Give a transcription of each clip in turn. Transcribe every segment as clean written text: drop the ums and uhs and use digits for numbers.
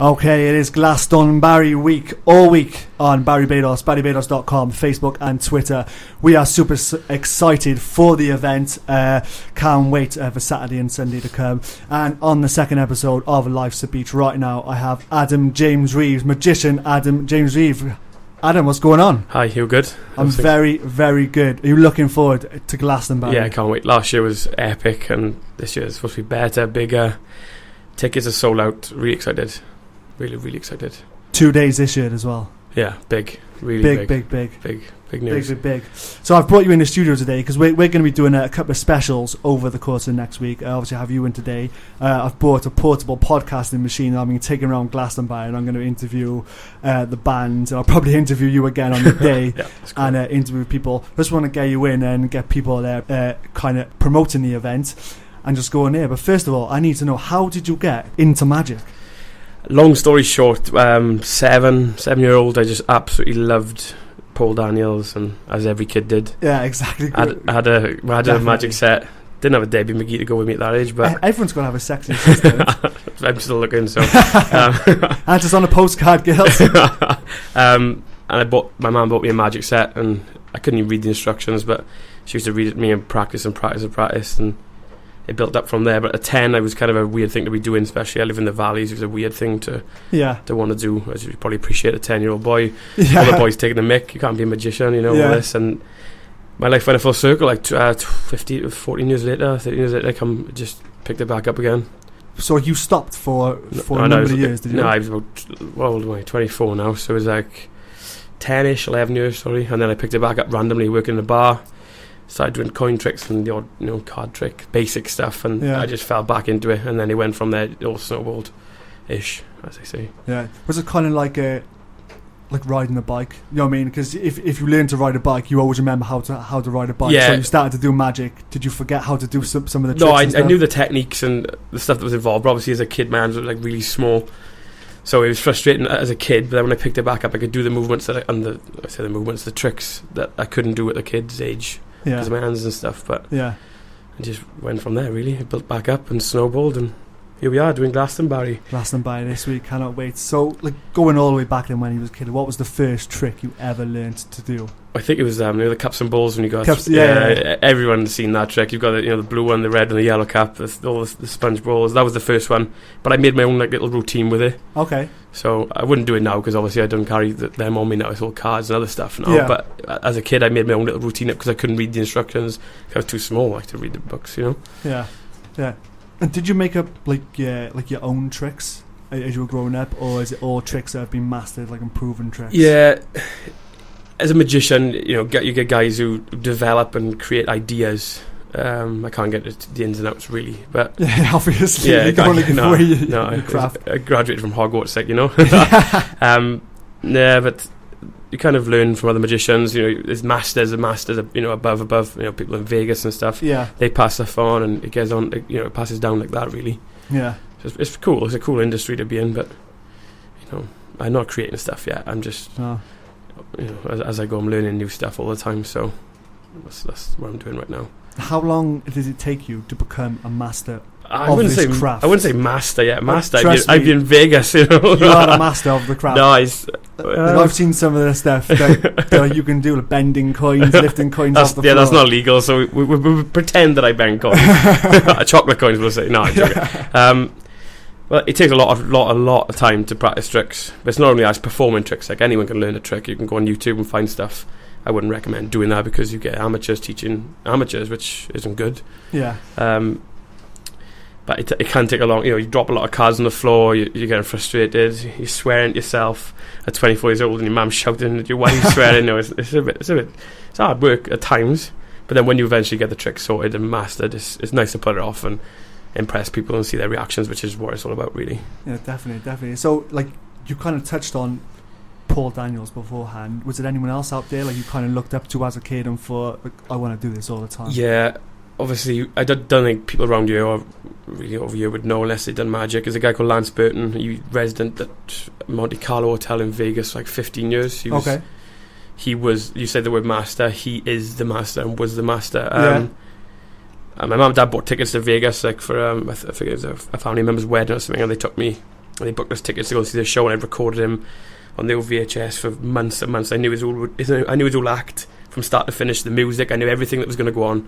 Okay, it is GlastonBARRY week, all week on Barrybados, Barrybados.com, Facebook and Twitter. We are super excited for the event. Can't wait for Saturday and Sunday to come. And on the second episode of Life's a Beach right now, I have Adam James Reeves, Magician Adam James Reeves. Adam, what's going on? Hi, you good? I'm very, very good. Are you looking forward to GlastonBARRY? Yeah, I can't wait. Last year was epic and this year is supposed to be better, bigger. Tickets are sold out. Really excited. Really, really excited. 2 days this year as well. Yeah, big. Really big. Big news. Big. So I've brought you in the studio today because we're going to be doing a couple of specials over the course of next week. Obviously I have you in today. I've bought a portable podcasting machine. I'm going to take around Glastonbury and I'm going to interview the band. I'll probably interview you again on the day. Yeah, cool. And interview people. I just want to get you in and get people there kind of promoting the event and just go in there. But first of all, I need to know, how did you get into magic? Long story short, 7-year-old, I just absolutely loved Paul Daniels, and as every kid did. Yeah, exactly. I had a magic set. Didn't have a Debbie McGee to go with me at that age, but everyone's got to have a sexy sister. I'm still looking, so. And just on a postcard, girls. And my mum bought me a magic set, and I couldn't even read the instructions, but she used to read it to me and practice, and it built up from there. But at 10, it was kind of a weird thing to be doing, especially I live in the valleys. It was a weird thing to want to do, as you probably appreciate a 10-year-old boy. Yeah. All the boys taking the mick, you can't be a magician, all this. And my life went a full circle, like 14 years later, 13 years later, I just picked it back up again. So you stopped for a number of years, did you? No, I was about, what old am I, 24 now, so it was like 10-ish, 11 years, sorry. And then I picked it back up randomly, working in a bar. Started doing coin tricks and the odd, card trick, basic stuff, and I just fell back into it, and then it went from there. It all snowballed-ish, as I say. Yeah, was it kind of like riding a bike? You know what I mean? Because if you learn to ride a bike, you always remember how to ride a bike. Yeah. So you started to do magic. Did you forget how to do some of the tricks? No, I knew the techniques and the stuff that was involved. But obviously, as a kid, my hands were like really small, so it was frustrating as a kid. But then when I picked it back up, I could do the movements the tricks that I couldn't do at the kid's age. Because of my hands and stuff, but I just went from there, really. It built back up and snowballed, and here we are doing GlastonBARRY this week. Cannot wait. So, going all the way back then when he was a kid, what was the first trick you ever learned to do? I think it was the cups and balls when you got everyone's seen that trick. You've got the blue one, the red and the yellow cap, all the sponge balls. That was the first one, but I made my own little routine with it. Okay. So I wouldn't do it now because obviously I don't carry them on me now. It's all cards and other stuff now. But as a kid, I made my own little routine up because I couldn't read the instructions. I was too small to read the books. Yeah. And did you make up your own tricks as you were growing up, or is it all tricks that have been mastered, like proven tricks? Yeah. As a magician, you get guys who develop and create ideas. I can't get into the ins and outs really, but obviously, you can only give away your craft. I graduated from Hogwarts, but you kind of learn from other magicians. There's masters, above. People in Vegas and stuff. Yeah, they pass stuff on, and it goes on. It passes down like that, really. Yeah, so it's cool. It's a cool industry to be in, but I'm not creating stuff yet. I'm just. As I go, I'm learning new stuff all the time, so that's what I'm doing right now. How long does it take you to become a master I wouldn't say master yet. Master, I'd be in Vegas, You are a master of the craft. Nice. I've seen some of the stuff that you can do, like bending coins, lifting coins off the floor. Yeah, that's not legal, so we pretend that I bend coins. Chocolate coins, we'll say. No, I'm joking. Well, it takes a lot of time to practice tricks. But it's not only as performing tricks. Like anyone can learn a trick. You can go on YouTube and find stuff. I wouldn't recommend doing that because you get amateurs teaching amateurs, which isn't good. Yeah. But it can take a long. You drop a lot of cards on the floor. You're getting frustrated. You're swearing at yourself at 24 years old, and your mum's shouting at you. Why are you swearing? It's hard work at times. But then when you eventually get the trick sorted and mastered, it's nice to put it off and impress people and see their reactions, which is what it's all about, really. Yeah, definitely. So, you kind of touched on Paul Daniels beforehand. Was there anyone else out there you kind of looked up to as a kid and thought, I want to do this all the time? Yeah, obviously, I don't think people around you or really over here would know unless they've done magic. There's a guy called Lance Burton. He was resident at Monte Carlo Hotel in Vegas for 15 years. He was, you said the word master, he is the master and was the master. And my mum and dad bought tickets to Vegas for I think it was a family member's wedding or something, and they took me and they booked us tickets to go see the show, and I recorded him on the old VHS for months and months. I knew his whole act from start to finish, the music. I knew everything that was going to go on.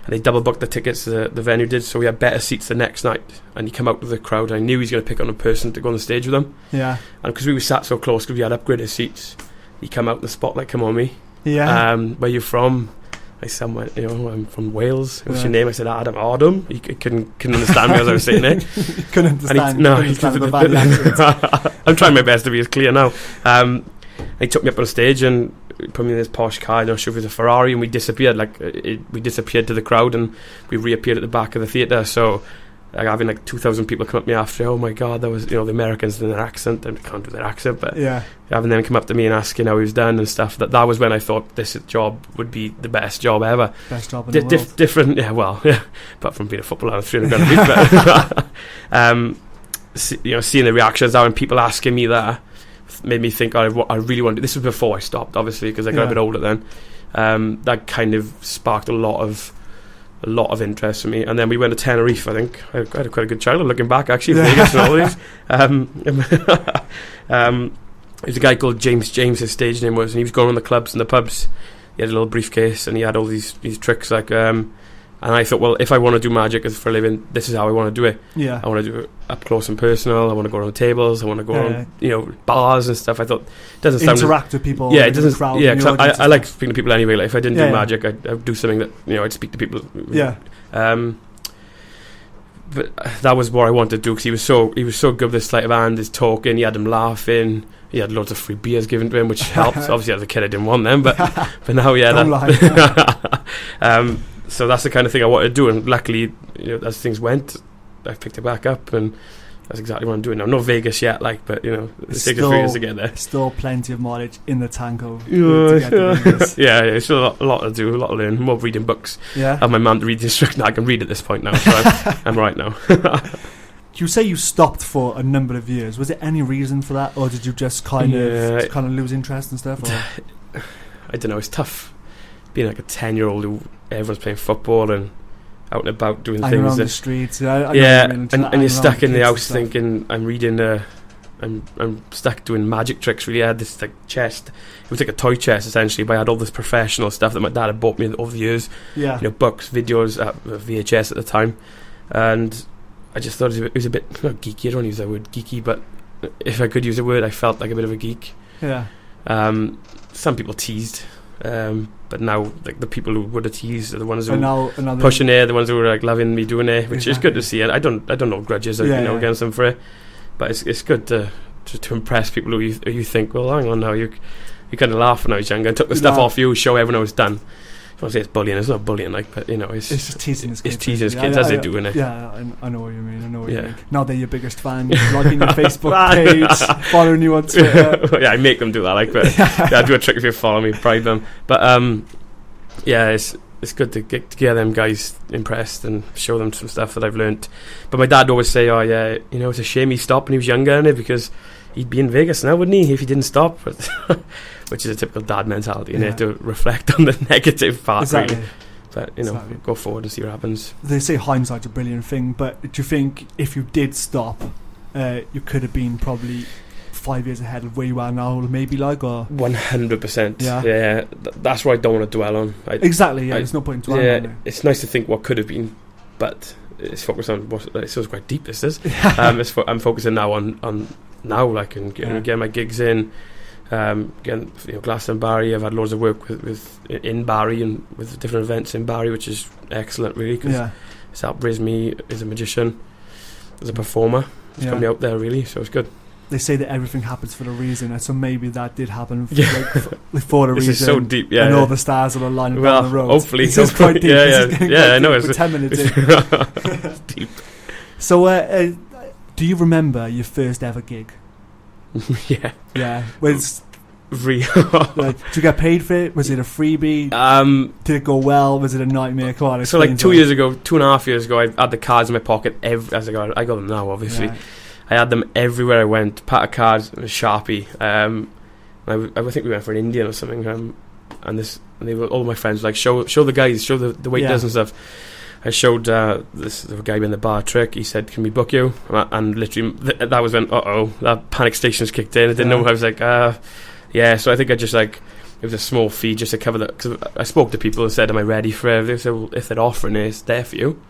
And they double booked the tickets, the venue did, so we had better seats the next night. And he came out with the crowd. I knew he was going to pick on a person to go on the stage with him. Yeah. And because we were sat so close, because we had upgraded seats, he came out in the spotlight, come on me. Yeah. Where you from? I said, I'm from Wales. What's your name? I said, Adam. He couldn't understand me as I was saying there. Couldn't understand. I'm trying my best to be as clear now. He took me up on stage and put me in this posh car, and I showed me the Ferrari, and we disappeared. We disappeared to the crowd, and we reappeared at the back of the theatre. So having 2,000 people come up to me after, oh my god, that was, the Americans in their accent, and can't do their accent, but having them come up to me and asking how he was done and stuff, that was when I thought this job would be the best job ever. Best job in the world. Different, apart from being a footballer and 300 grand a week, but seeing the reactions now and people asking me that made me think, I really want to. This was before I stopped, obviously, because I got a bit older then. That kind of sparked a lot of interest for me. And then we went to Tenerife. I think I had quite a good childhood, looking back, actually. Vegas and all these. There's a guy called James. His stage name was, and he was going on the clubs and the pubs. He had a little briefcase, and he had all these tricks and I thought, well, if I want to do magic for a living, this is how I want to do it. Yeah. I want to do it up close and personal. I want to go around tables. I want to go around, bars and stuff. I thought, it doesn't sound... Interact with people. Yeah, it doesn't... Crowd, yeah, because I like speaking to people anyway. Like, if I didn't do magic, I'd do something that, I'd speak to people. Yeah. But that was what I wanted to do, because he was so good with his sleight of hand, his talking, he had them laughing. He had loads of free beers given to him, which helped. Obviously, as a kid, I didn't want them, but now, so that's the kind of thing I wanted to do, and luckily, as things went, I picked it back up, and that's exactly what I'm doing now. Not Vegas yet, but it's taken 3 years to get there. Still plenty of mileage in the tank to get to Vegas. It's still a lot to do, a lot to learn. More reading books. Yeah. I have my mum to read the instruction. I can read at this point now, so I'm right now. You say you stopped for a number of years. Was there any reason for that, or did you just kind of lose interest and stuff? Or? I don't know. It's tough being like a 10-year-old who everyone's playing football and out and about doing things around the streets. And you're stuck in the house thinking, I'm reading. I'm stuck doing magic tricks. Really, I had this chest. It was like a toy chest essentially, but I had all this professional stuff that my dad had bought me over the years. Yeah, books, videos, VHS at the time, and I just thought it was a bit not geeky. I don't use that word geeky, but if I could use a word, I felt like a bit of a geek. Yeah. Some people teased, but now the people who would have teased are the ones who are pushing it, the ones who are loving me doing it, which is good to see. And I don't know grudges against them for it, but it's good to impress people who you think, well, hang on now, you kind of laugh when I was younger and took the stuff off you, show everyone I was done. I want to say it's bullying. It's not bullying, but it's just teasing his kids. It's teasing his kids as they do, innit? Yeah, I know what you mean. You mean. Now they're your biggest fan, logging your Facebook page, following you on Twitter. Yeah, I make them do that. But I do a trick if you follow me, bribe them. But it's good to get them guys impressed and show them some stuff that I've learnt. But my dad always say, it's a shame he stopped when he was younger, innit? Because he'd be in Vegas now, wouldn't he, if he didn't stop? Which is a typical dad mentality, and to reflect on the negative part, really. But go forward and see what happens. They say hindsight's a brilliant thing, but do you think if you did stop, you could have been probably 5 years ahead of where you are now, maybe or 100%. Yeah. That's what I don't want to dwell on. There's no point in dwelling on it. It's nice to think what could have been, but it's focused on it feels quite deep. This is. I'm focusing now on now, and getting my gigs in. Again, GlastonBARRY. I've had loads of work with in Barry and with different events in Barry, which is excellent, really, because it's helped raise me as a magician, as a performer. It's got me out there, really, so it's good. They say that everything happens for a reason, and so maybe that did happen for a reason. This is so deep, and all the stars will align down the road. Hopefully, it's quite deep. I know. It's 10 minutes in. It's deep. So, do you remember your first ever gig? Yeah. Was real? Did you get paid for it? Was it a freebie? Did it go well? Was it a nightmare? Come on, so 2.5 years ago, I had the cards in my pocket. I got them now, obviously. Yeah. I had them everywhere I went. Pack of cards, a Sharpie. I think we went for an Indian or something. And they were all my friends were like, show the guys, show the waiters and stuff. I showed this guy in the bar a trick. He said, "Can we book you?" And literally, that was when that panic stations kicked in. I didn't know. I was like, yeah. So I think I just like, it was a small fee just to cover that. Because I spoke to people and said, "Am I ready for it?" They said, "Well, if they're offering it, it's there for you.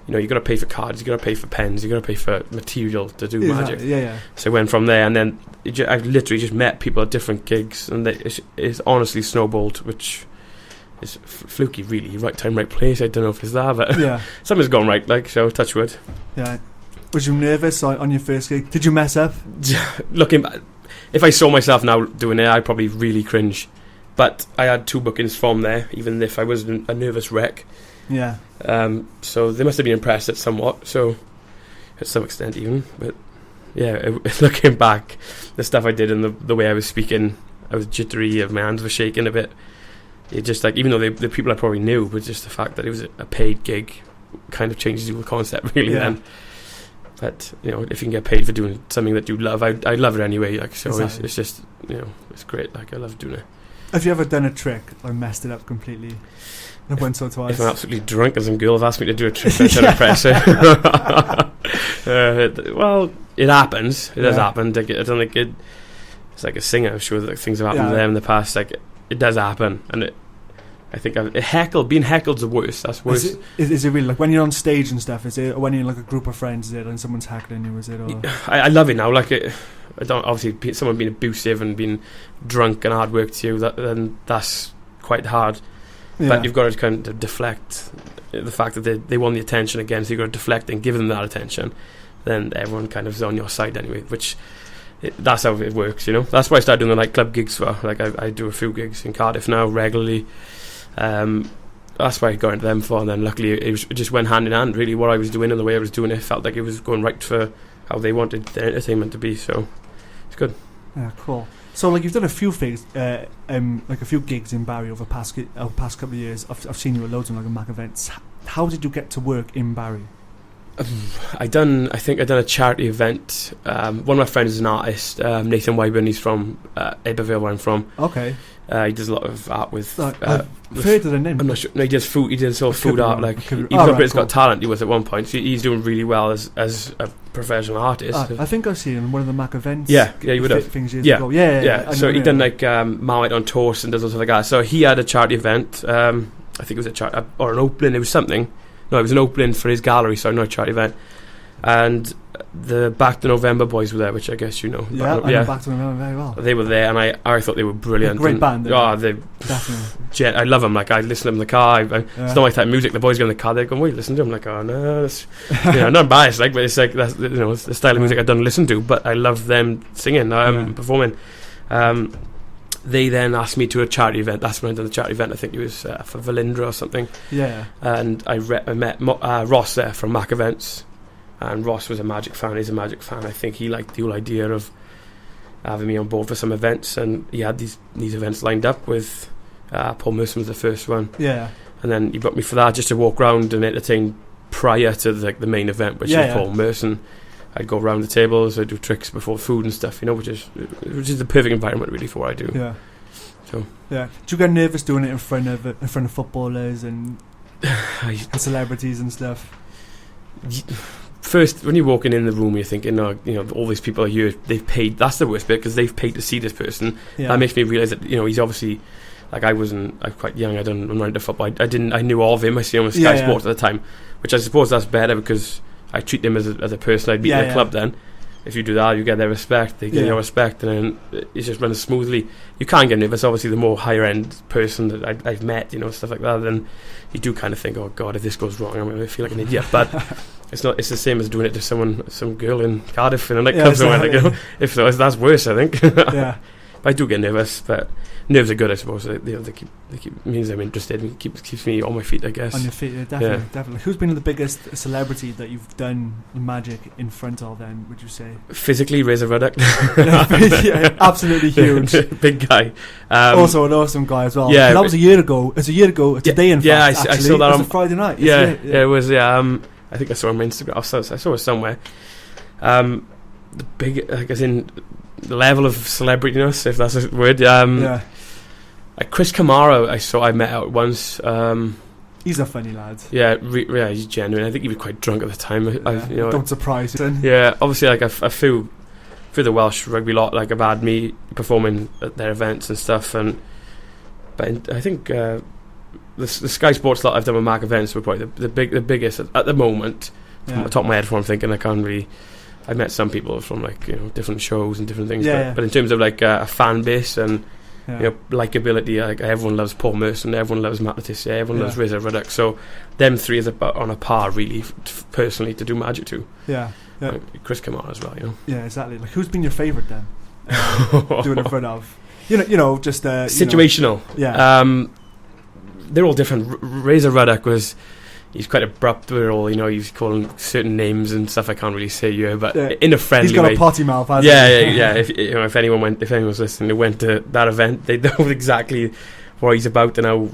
You know, you got to pay for cards, you got to pay for pens, you got to pay for material to do magic." Yeah. So I went from there, and then I literally just met people at different gigs, and it's honestly snowballed, which is fluky, really. Right time, right place. I don't know if it's that, but something's gone right. Like, so, touch wood. Yeah. Was you nervous on your first gig? Did you mess up? Looking back, if I saw myself now doing it, I'd probably really cringe. But I had 2 bookings from there, even if I was a nervous wreck. Yeah. So they must have been impressed at somewhat, so at some extent even. But yeah, looking back, the stuff I did and the way I was speaking, I was jittery, my hands were shaking a bit. It just like, even though the people I probably knew, but just the fact that it was a paid gig kind of changes the whole concept really then. But you know, if you can get paid for doing something that you love, I love it anyway. Like, so exactly. It's just, you know, it's great. Like, I love doing it. Have you ever done a trick or messed it up completely? Once or twice. If I'm absolutely drunk and some girl have asked me to do a trick, I'm trying to press it. Well, it happens. It does happen. Like, I don't think it's like a singer. I'm sure that things have happened to them in the past. Like, it does happen, and I think being heckled's the worst. That's worse. Is it really like when you're on stage and stuff? Is it, or when you're in like a group of friends? Is it, and someone's heckling you? Is it? Or? I love it now. Like, I don't, obviously someone being abusive and being drunk and hard work to you. Then that's quite hard. But you've got to kind of deflect the fact that they want the attention again, so you've got to deflect and give them that attention. Then everyone kind of is on your side anyway, which that's how it works, you know. That's why I started doing the like club gigs for. Like, I do a few gigs in Cardiff now regularly. That's why I got into them for, and then luckily it just went hand in hand, really. What I was doing and the way I was doing it felt like it was going right for how they wanted their entertainment to be, so it's good. Yeah, cool. So, like, you've done a few things, like a few gigs in Barry over the past couple of years. I've seen you at loads of like Mack events. How did you get to work in Barry? I think I done a charity event. One of my friends is an artist, Nathan Wyburn. He's from Aberville, where I'm from. Okay. He does a lot of art with. I've heard of the name. I'm not sure. No, he does food. He does all food art. Like, even though Britain's Got Talent, he was at one point. So he's doing really well as a professional artist. I think I've seen him in one of the Mack events. Yeah, you would have. Things years ago. Yeah. So he done like Marmite on toast and does all stuff like that. So he had a charity event. I think it was a charity or an opening. It was something. No, it was an opening for his gallery. So not a charity event. And the Back to November boys were there, which I guess you know. Yeah, I know Back to November very well. They were there, and I thought they were brilliant. Great band. They definitely. I love them. Like, I listen to them in the car. It's not my type of music. The boys go in the car. They go, "Wait, listen to them." Like, oh no, that's, not biased. Like, but it's like that's, you know, it's the style of music I don't listen to, but I love them singing, performing. They then asked me to a charity event. That's when I did the charity event. I think it was for Valindra or something. Yeah. And I met Ross there from Mack Events. And Ross was a Magic fan. He's a Magic fan. I think he liked the whole idea of having me on board for some events, and he had these events lined up with Paul Merson was the first one. Yeah. And then he booked me for that, just to walk around and entertain prior to the main event, which is Paul Merson. I'd go around the tables, I'd do tricks before food and stuff, you know, which is the perfect environment really for what I do. Yeah. So. Yeah. Do you get nervous doing it in front of footballers and celebrities and stuff? First, when you're walking in the room, you're thinking, oh, you know, all these people are here. They've paid. That's the worst bit, because they've paid to see this person. Yeah. That makes me realise that, you know, he's obviously, like, I'm quite young. I'm not into football. I knew of him. I see him on Sky Sports at the time, which I suppose that's better, because I treat them as a person I'd meet in the club. Then, if you do that, you get their respect. They get your respect, and then it just runs smoothly. You can't get nervous. Obviously, the more higher end person that I've met, you know, stuff like that, then you do kind of think, oh God, if this goes wrong, I'm going to feel like an idiot. But it's not. It's the same as doing it to some girl in Cardiff in a nightclub somewhere. Like, you know, if so, that's worse, I think. Yeah. But I do get nervous, but nerves are good, I suppose. They keep means I'm interested. It keeps me on my feet, I guess. On your feet, definitely. Who's been the biggest celebrity that you've done magic in front of? Then, would you say? Physically, Razor Ruddock. Absolutely huge, big guy. Also an awesome guy as well. Yeah, that was a year ago. It's a year ago today. In fact, I saw that it on was a Friday night. It was. I think I saw him on Instagram. I saw it somewhere. The big, like, as in the level of celebrityness, if that's a word. Chris Camaro, I met out once. He's a funny lad. Yeah, he's genuine. I think he was quite drunk at the time. Don't surprise him. Yeah, obviously, like, a few the Welsh rugby lot, like, have had me performing at their events and stuff, but I think the Sky Sports lot I've done with Mack Events were probably the biggest at the moment. From the top of my head, I'm thinking I can't really. I met some people from, like, different shows and different things, but in terms of, like, a fan base and likability, like, everyone loves Paul Merson, everyone loves Matt Le Tissier, everyone loves Reza Ruddock, so them three is about on a par, really, personally, to do magic to. Like, Chris Kamara as well, Yeah, exactly. Like, who's been your favourite then? Doing in front of, just situational. They're all different. Reza Ruddock he's quite abrupt with it all, he's calling certain names and stuff I can't really say here, but in a friendly way. He's got a potty mouth, hasn't he? Yeah. If anyone's listening who went to that event, they know exactly what he's about and how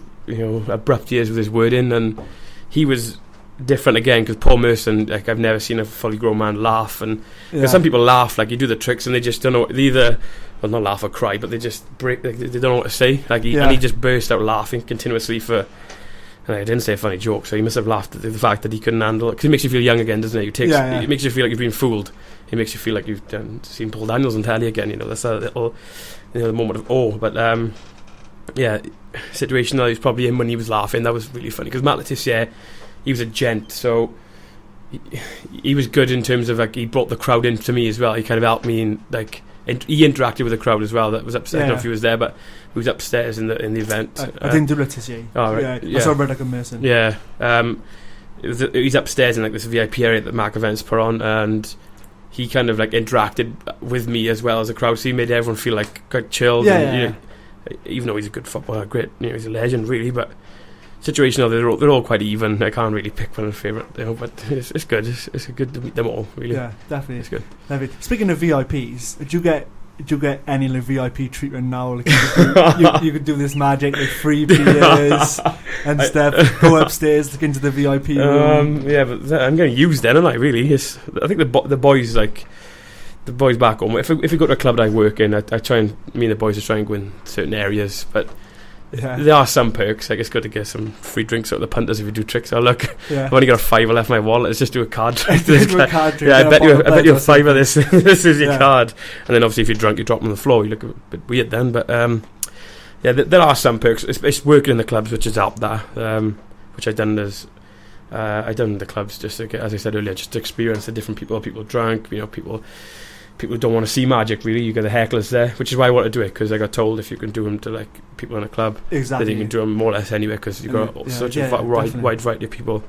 abrupt he is with his wording. And he was different again because Paul Merson, like, I've never seen a fully grown man laugh, and because some people laugh, like, you do the tricks and they just don't know. They either not laugh or cry, but they just break. Like, they don't know what to say. Like, and he just burst out laughing continuously for. And I didn't say a funny joke, so he must have laughed at the fact that he couldn't handle it. Because it makes you feel young again, doesn't it? It makes you feel like you've been fooled. It makes you feel like you've seen Paul Daniels on telly again. That's a little, the moment of awe. But situational. He was probably in when he was laughing. That was really funny because Matt Le Tissier, he was a gent, so he was good in terms of, like, he brought the crowd into me as well. He kind of helped me in, like. He interacted with the crowd as well. That was upstairs. I don't know if he was there, but he was upstairs in the event. I didn't do Le Tissier. Oh, right. I saw Ruddock and Merson. Yeah. He's upstairs in, like, this VIP area that Mack Events put on, and he kind of, like, interacted with me as well as the crowd. So he made everyone feel, like, quite chilled. Even though he's a good footballer, great, he's a legend really, but situational, they're all quite even. I can't really pick one favourite, but it's good. It's good to meet them all, really. Yeah, definitely. It's good. Definitely. Speaking of VIPs, did you get any, like, VIP treatment now? Like, you could do this magic, like, free beers and stuff. Go upstairs, look into the VIP room. But I'm getting used then, aren't I? Really, I think the boys, like, the boys back home. If we go to a club that I work in, I try and me and the boys are trying to go in certain areas, but. There are some perks. Like, it's good to get some free drinks out of the punters if you do tricks. Oh, look, I've only got a $5 left in my wallet. Let's just do a card trick. I bet you a $5 this. This is your card. And then obviously if you're drunk, you drop them on the floor. You look a bit weird then. But there are some perks. It's working in the clubs which has helped that. Which I done in the clubs just to, as I said earlier, just to experience the different people drunk. People don't want to see magic, really. You get the hecklers there, which is why I want to do it, because I got told if you can do them to, like, people in a club, that you can do them more or less anywhere, because you've got such a wide variety of people.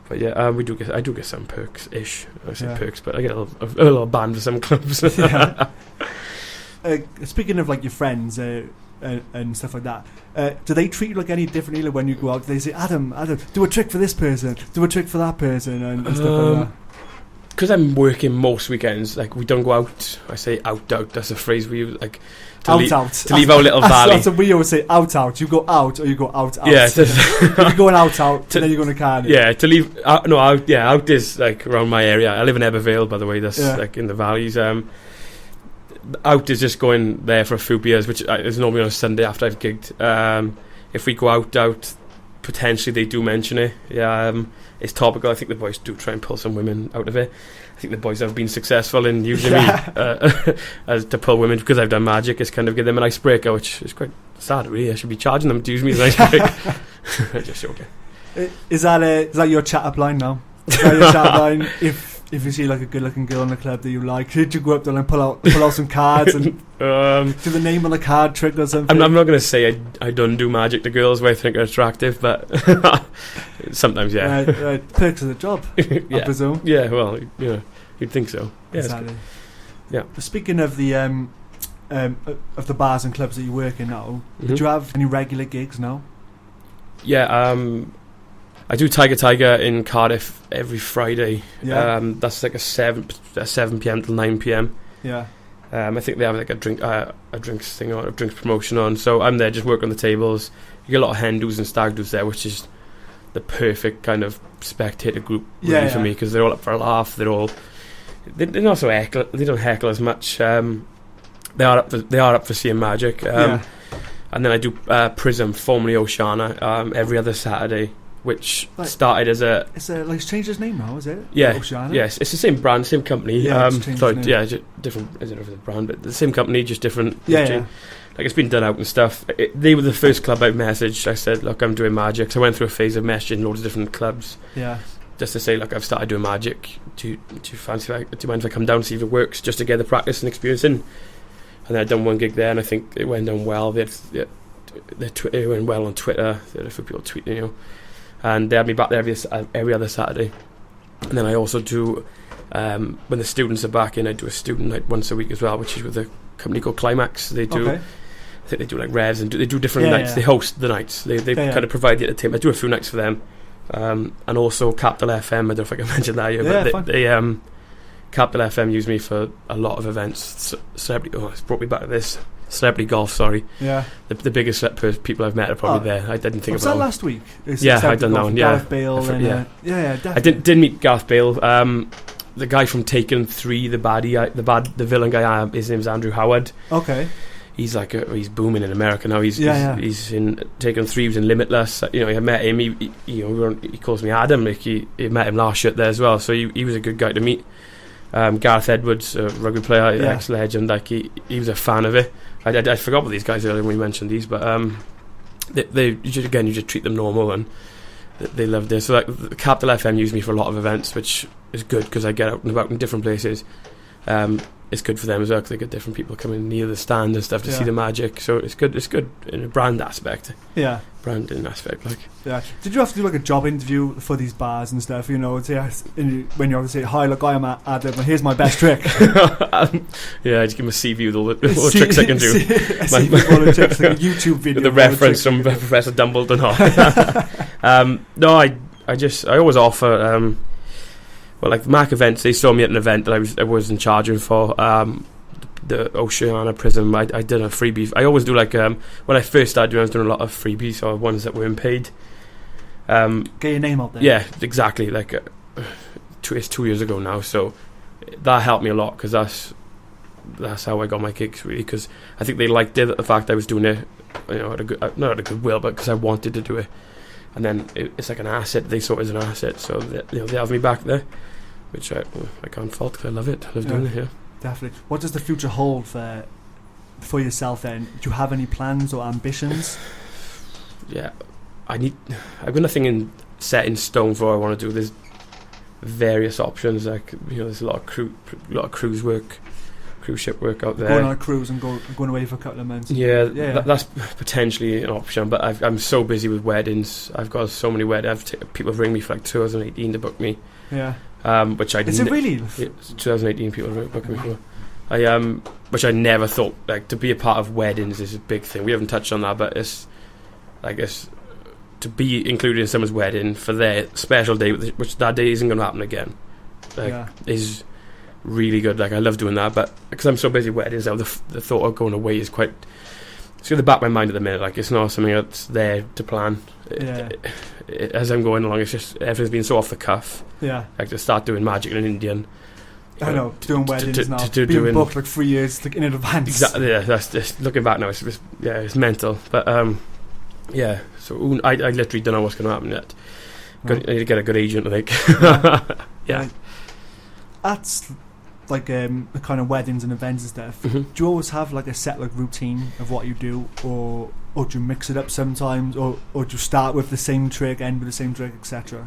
But I do get some perks ish. I say perks, but I get a little banned for some clubs. Speaking of, like, your friends and stuff like that, do they treat you like any differently? Like, when you go out, they say, Adam, do a trick for this person, do a trick for that person, and stuff like that. Because I'm working most weekends, like, we don't go out. I say out. That's a phrase we use, like, to leave our little valley. So we always say out. You go out or you go out. Yeah, if you're going out, then you're going to Cardiff. Yeah, to leave. Out is, like, around my area. I live in Ebervale, by the way. That's like in the valleys. Out is just going there for a few beers, which is normally on a Sunday after I've gigged. If we go out, potentially they do mention it. It's topical. I think the boys do try and pull some women out of it. I think the boys have been successful in using me as to pull women because I've done magic. It's kind of give them an icebreaker, which is quite sad, really. I should be charging them to use me as an icebreaker. Just joking. Is that your chat-up line now? Is that your chat-up line? If you see, like, a good-looking girl in the club that you like, should you go up there and pull out some cards and do the name on the card trick or something? I'm not going to say I don't do magic to girls where I think are attractive, but sometimes, Right. Perks of the job, I presume. Yeah, well, you'd think so. Yeah, exactly. Yeah. Speaking of the of the bars and clubs that you work in now, do you have any regular gigs now? Yeah, I do Tiger in Cardiff every Friday. Yeah. That's like a 7 p.m. till 9 p.m. Yeah. I think they have, like, a drinks thing or a drinks promotion on. So I'm there just working the tables. You get a lot of hen do's and stag do's there, which is the perfect kind of spectator group really for me, because they're all up for a laugh. They're not so heckle. They don't heckle as much. They are up for seeing magic. And then I do Prism, formerly Oceana, every other Saturday. which started as a... It's changed its name now, is it? Yeah. Oceana? Yes, it's the same brand, same company. Yeah, different... Is it over the brand? But the same company, just different... Yeah. Like, it's been done out and stuff. They were the first club I messaged. I said, look, I'm doing magic. So I went through a phase of messaging loads of different clubs. Yeah. Just to say, look, I've started doing magic. Do you mind if I come down and see if it works, just to get the practice and experience in? And then I'd done one gig there, and I think it went down well. It went well on Twitter. There were a few people tweeting, and they had me back there every other Saturday. And then I also do, when the students are back in, I do a student night once a week as well, which is with a company called Climax. They do... Okay. I think they do like revs and they do different nights. Yeah. They host the nights. They kind of provide the entertainment. I do a few nights for them, and also Capital FM. I don't know if I can mention that here, but they Capital FM use me for a lot of events. Celebrity. Oh, it's brought me back to this. Celebrity golf. Sorry. Yeah. The biggest people I've met are probably there. I didn't think was about that last week. I done that one. Yeah. Gareth Bale. Definitely. I didn't meet Gareth Bale. The guy from Taken 3, the villain guy. His name's Andrew Howard. Okay. He's he's booming in America now. He's in Taken 3. He was in Limitless. I met him. He calls me Adam. He met him last year there as well. So he was a good guy to meet. Gareth Edwards, a rugby player, ex-legend. He was a fan of it. I forgot about these guys earlier when we mentioned these, but you just treat them normal and they loved it. So Capital FM used me for a lot of events, which is good because I get out and about in different places. It's good for them as well because they get different people coming near the stand and stuff to see the magic. So it's good in a brand aspect. Yeah. Branding aspect, Yeah. Did you have to do a job interview for these bars and stuff? When you obviously, hi, look, I am Adam, and here's my best trick. I just give them a CV with all the tricks I can do. CV with all the tricks, like a YouTube video. The reference from Professor Dumbledore. No, I always offer. Like Mack Events, they saw me at an event that I was in charge of for the Oceana Prism. I did a freebie. I always do when I first started, I was doing a lot of freebies or ones that weren't paid. Get your name out there. Yeah, exactly. It's 2 years ago now, so that helped me a lot because that's how I got my gigs really. Because I think they liked it, the fact I was doing it, not out of goodwill, but because I wanted to do it. And then it's like an asset. They saw it as an asset, so they have me back there, which I can't fault because I love it. I love doing it here. Definitely. What does the future hold for yourself then? Do you have any plans or ambitions? Yeah, I've got nothing set in stone for what I want to do. There's various options. There's a lot of cruise ship work out there. Going on a cruise and going away for a couple of months. That's potentially an option, but I'm so busy with weddings. I've got so many weddings. People ring me for 2018 to book me. Yeah. Which I is it really? 2018 people book me for. Which I never thought to be a part of weddings is a big thing. We haven't touched on that, but it's to be included in someone's wedding for their special day, which that day isn't going to happen again. Is really good. I love doing that, but because I'm so busy with weddings now, the thought of going away is quite. It's in the back of my mind at the minute. It's not something that's there to plan. As I'm going along, it's just everything's been so off the cuff. Yeah. To start doing magic in an Indian. I know, doing weddings now. Being booked 3 years in advance. Exactly. Yeah. That's just looking back now. It's mental. But So I literally don't know what's going to happen yet. I need to get a good agent. Yeah. That's the kind of weddings and events and stuff. Mm-hmm. Do you always have a set routine of what you do, or do you mix it up sometimes, or do you start with the same trick, end with the same trick, etc.?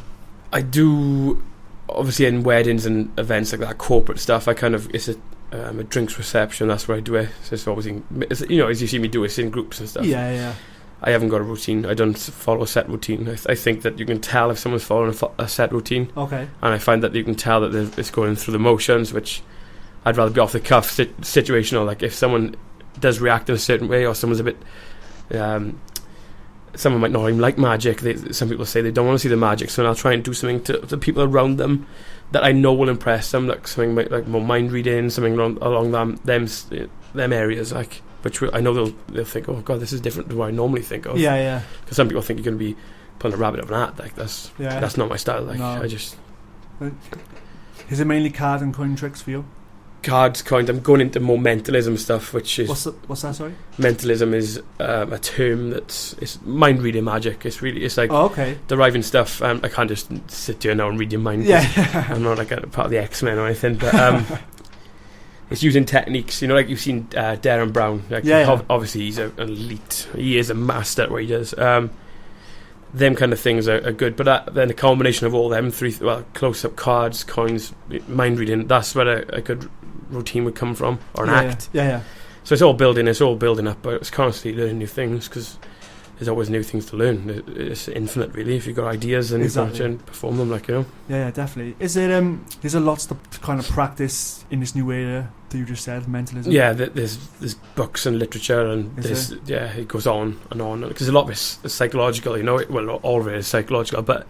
I do, obviously in weddings and events like that, corporate stuff. It's a drinks reception. That's where I do it. So it's always as you see me do it in groups and stuff. Yeah. I haven't got a routine. I don't follow a set routine. I think that you can tell if someone's following a set routine. Okay. And I find that you can tell that it's going through the motions, which I'd rather be off the cuff, situational. If someone does react in a certain way, or someone's a bit... someone might not even like magic. Some people say they don't want to see the magic, so I'll try and do something to the people around them that I know will impress them, something more mind reading, something along them areas, which I know they'll think, oh god, this is different to what I normally think of. Yeah. Because some people think you're going to be pulling a rabbit out of an hat. That's not my style. No. I just. Is it mainly card and coin tricks for you? cards, coins. I'm going into more mentalism stuff, which is what's that? Sorry, mentalism is a term it's mind reading magic. It's like deriving stuff. I can't just sit here now and read your mind. Yeah, I'm not like a part of the X-Men or anything, but it's using techniques. You know, like you've seen Darren Brown. Like obviously he's an elite. He is a master at what he does. Them kind of things are good, but then the combination of all them three, close-up cards, coins, mind reading, that's where a good routine would come from, or an act. Yeah. So it's all building up, but it's constantly learning new things, because there's always new things to learn. It's infinite, really, if you've got ideas and exactly. you perform them, like, you know. Yeah, definitely. Is it there's a lot to kind of practice in this new area that you just said, mentalism? Yeah, there's books and literature, and it goes on and on, because a lot of it's psychological, you know. All of it is psychological, but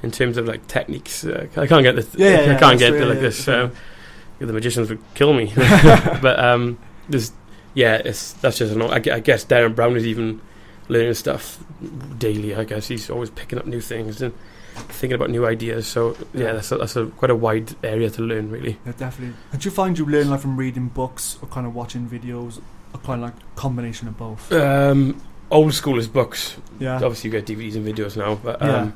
in terms of like techniques, I can't get this. I can't get it like this. The magicians would kill me. But that's just I guess Darren Brown is even learning stuff daily. I guess he's always picking up new things and thinking about new ideas. So that's quite a wide area to learn, really. Yeah, definitely. Did you find you learn like from reading books or kind of watching videos, or kind of like a combination of both? Old school is books. Yeah. Obviously you get DVDs and videos now, but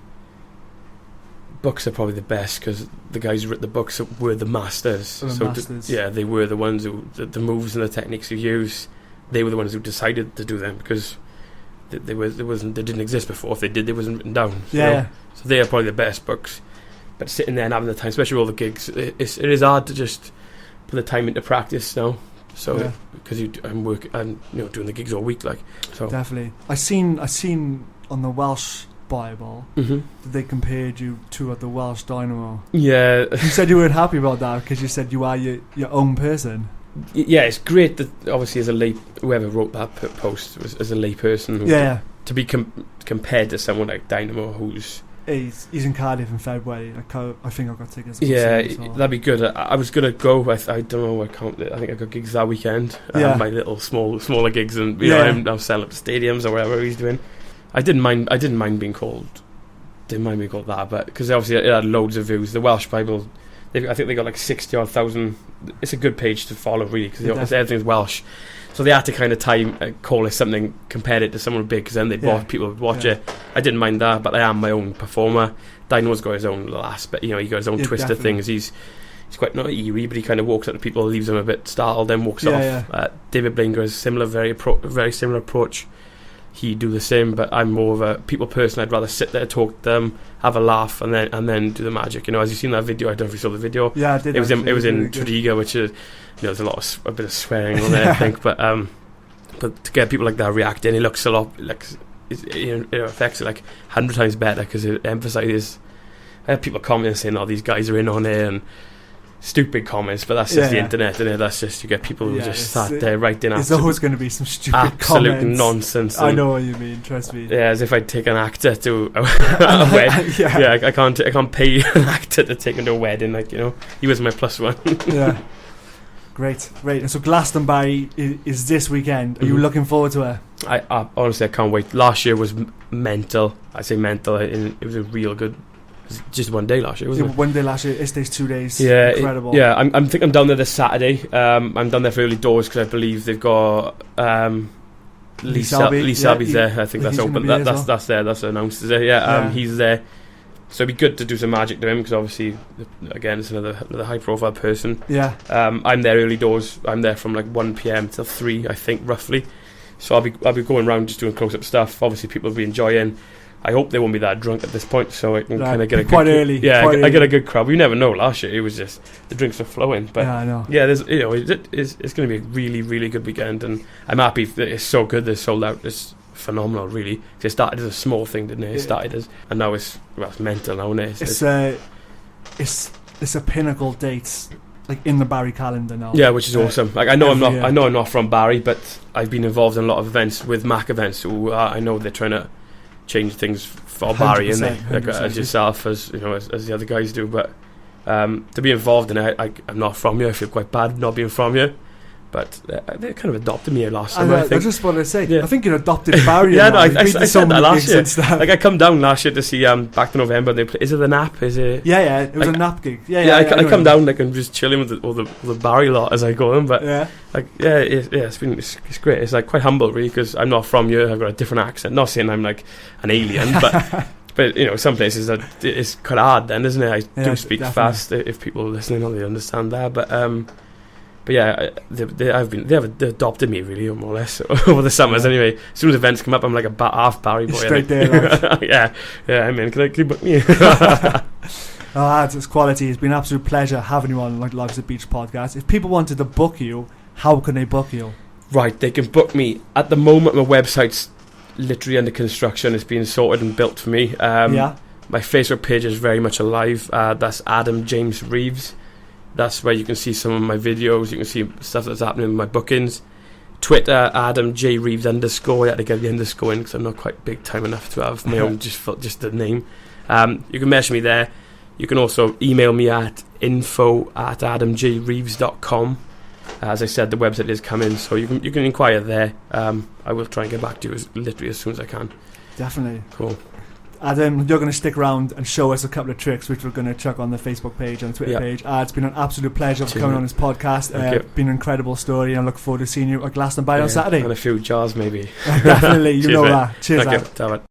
books are probably the best, because the guys who wrote the books were the masters. They were the ones who the moves and the techniques you use. They were the ones who decided to do them, because they didn't exist before. If they did, they wasn't written down. So they are probably the best books. But sitting there and having the time, especially with all the gigs, it is hard to just put the time into practice now. So because I'm doing the gigs all week, like, so definitely. I seen on the Welsh Bible that they compared you to the Welsh Dynamo. Yeah, you said you weren't happy about that, because you said you are your own person. Yeah, it's great that obviously as a lay, whoever wrote that post was as a lay person, to be compared to someone like Dynamo, who's he's in Cardiff in February. I think I've got tickets. That'd be good. I was gonna go. I don't know. I think I got gigs that weekend. My little smaller gigs, and I'm selling up to stadiums or whatever he's doing. I didn't mind being called. Didn't mind being called that, but because obviously it had loads of views. The Welsh Bible, I think they got like 60,000. It's a good page to follow, really, because everything's Welsh. So they had to kind of call it something, compare it to someone big, because then people would watch it. I didn't mind that, but I am my own performer. Dino's got his own little aspect, he got his own twist of things. He's quite not eerie, but he kind of walks up to people, leaves them a bit startled, then walks off. David Blinger has similar, very similar approach. He'd do the same, but I'm more of a people person. I'd rather sit there, talk to them, have a laugh, and then do the magic. As you've seen that video, I don't know if you saw the video. Yeah, I did. It was in Tredegar, which is there's a bit of swearing on there, I think. But to get people like that reacting, it looks a lot like it affects it like 100 times better, because it emphasises. I have people commenting saying, "Oh, these guys are in on it," and stupid comments, but that's just the internet, and that's just, you get people who just sat there writing. There's always going to be some stupid absolute comments. Nonsense. I know what you mean. Trust me. Yeah, as if I'd take an actor to a wedding. I can't pay an actor to take him to a wedding. He was my plus one. Yeah. Great. And so Glastonbury is this weekend. Are you looking forward to it? I honestly, I can't wait. Last year was mental. I say mental. It was a real good. Just one day last year, wasn't it? 1 day last year. This day's 2 days. Yeah, incredible. I'm down there this Saturday. I'm down there for early doors, because I believe they've got Lee Selby's there. I think that's open. That's there. That's announced. He's there. So it'd be good to do some magic to him, because obviously, again, it's another high profile person. Yeah. I'm there early doors. I'm there from like 1 p.m. till 3, I think, roughly. So I'll be going around just doing close up stuff. Obviously, people will be enjoying. I hope they won't be that drunk at this point, so I can kind of get a quite good early. Yeah, I get a good crowd. We never know. Last year it was just the drinks were flowing. But I know. Yeah, there's it's going to be a really, really good weekend, and I'm happy that it's so good. They're sold out. It's phenomenal, really. It started as a small thing, didn't it? It started as, and now it's mental now, isn't it? It's a pinnacle date, like in the Barry calendar now. Yeah, which is awesome. Like I know I'm not from Barry, but I've been involved in a lot of events with Mack Events. Who I know they're trying to change things for Barry, and as yourself, as the other guys do. But to be involved in it, I'm not from here. I feel quite bad not being from here, But they kind of adopted me last summer. I just want to say, I think you adopted Barry. Yeah, no, I said that last year. Like, I come down last year to see Back to November. They play, is it the Nap? Is it? Yeah, it was a Nap gig. I come down like I'm just chilling with all the Barry lot as I go in. But it's great. It's like quite humble really, because I'm not from here. I've got a different accent. Not saying I'm like an alien, but. But you know, some places that it's quite hard then, isn't it? I do speak fast. If people are listening, they understand that. But yeah, they've adopted me really, more or less, over the summers. Anyway, as soon as events come up, I'm like a half Barry boy. Straight there, yeah. I mean, can you book me? It's quality. It's been an absolute pleasure having you on like Logs at Beach podcast. If people wanted to book you, how can they book you? Right, they can book me. At the moment, my website's literally under construction. It's being sorted and built for me. My Facebook page is very much alive. That's Adam James Reeves. That's where you can see some of my videos. You can see stuff that's happening with my bookings. Twitter, Adam J Reeves _. I had to get the underscore in because I'm not quite big time enough to have my own just the name. You can message me there. You can also email me at info@adamjreeves.com. As I said, the website is coming, so you can inquire there. I will try and get back to you literally as soon as I can. Definitely. Cool. Adam, you're going to stick around and show us a couple of tricks which we're going to chuck on the Facebook page and Twitter page. It's been an absolute pleasure for coming on this podcast. Been an incredible story, and I look forward to seeing you at Glastonbury on Saturday. And a few jars maybe. Definitely, you know that. Cheers, Thank you.